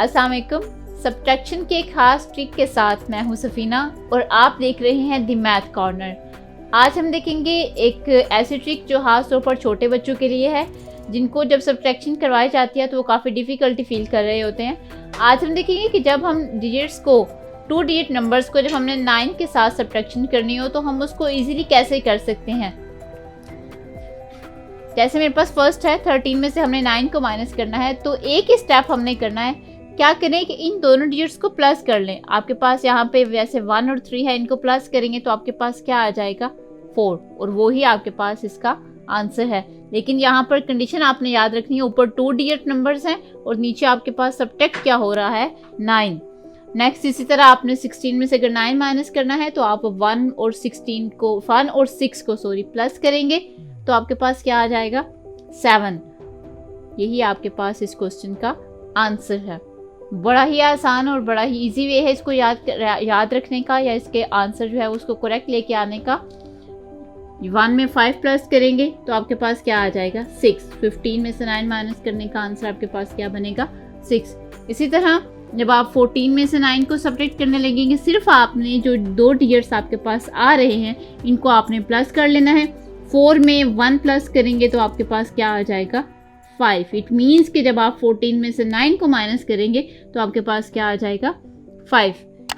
अस्सलाम वालेकुम। सब्ट्रैक्शन के खास ट्रिक के साथ मैं हूं सफ़ीना और आप देख रहे हैं द मैथ कॉर्नर। आज हम देखेंगे एक ऐसी ट्रिक जो खास तौर पर छोटे बच्चों के लिए है, जिनको जब सब्ट्रैक्शन करवाई जाती है तो वो काफ़ी डिफ़िकल्टी फील कर रहे होते हैं। आज हम देखेंगे कि जब हम डिजिट्स को 2 डिजिट नंबर्स को जब हमने 9 के साथ सब्ट्रैक्शन करनी हो तो हम उसको ईजिली कैसे कर सकते हैं। जैसे मेरे पास फर्स्ट है 13 में से हमने 9 को माइनस करना है, तो एक ही स्टेप हमने करना है। क्या करें कि इन दोनों डिजिट्स को प्लस कर लें। आपके पास यहाँ पे वैसे 1 और 3 है, इनको प्लस करेंगे तो आपके पास क्या आ जाएगा 4, और वो ही आपके पास इसका आंसर है। लेकिन यहाँ पर कंडीशन आपने याद रखनी है, ऊपर 2 डिजिट नंबर्स हैं और नीचे आपके पास सब्ट्रैक्ट क्या हो रहा है 9। नेक्स्ट इसी तरह आपने 16 में से अगर 9 माइनस करना है तो आप 1 और 6 को प्लस करेंगे तो आपके पास क्या आ जाएगा 7। यही आपके पास इस क्वेश्चन का आंसर है। बड़ा ही आसान और बड़ा ही इजी वे है इसको याद रखने का या इसके आंसर जो है उसको करेक्ट लेके आने का। 1 में 5 प्लस करेंगे तो आपके पास क्या आ जाएगा 6। 15 में से 9 माइनस करने का आंसर आपके पास क्या बनेगा 6। इसी तरह जब आप 14 में से 9 को सब्ट्रैक्ट करने लगेंगे, सिर्फ आपने जो 2 डिजिट्स आपके पास आ रहे हैं इनको आपने प्लस कर लेना है। 4 में 1 प्लस करेंगे तो आपके पास क्या आ जाएगा 5। इट मीन्स कि जब आप 14 में से 9 को माइनस करेंगे तो आपके पास क्या आ जाएगा 5।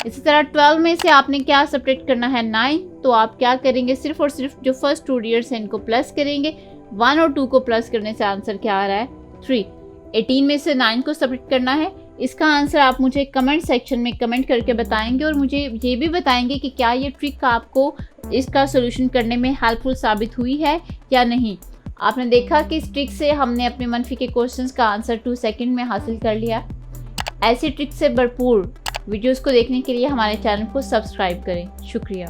इसी तरह 12 में से आपने क्या सब्ट्रैक्ट करना है 9, तो आप क्या करेंगे सिर्फ और सिर्फ जो फर्स्ट 2 डिजिट्स हैं इनको प्लस करेंगे। 1 और 2 को प्लस करने से आंसर क्या आ रहा है 3। 18 में से 9 को सब्ट्रैक्ट करना है। इसका आंसर आप मुझे कमेंट सेक्शन में कमेंट करके बताएंगे और मुझे ये भी बताएंगे कि क्या ये ट्रिक आपको इसका सोल्यूशन करने में हेल्पफुल साबित हुई है या नहीं। आपने देखा कि इस ट्रिक से हमने अपने मनफी के क्वेश्चंस का आंसर 2 सेकंड में हासिल कर लिया। ऐसी ट्रिक से भरपूर वीडियोस को देखने के लिए हमारे चैनल को सब्सक्राइब करें। शुक्रिया।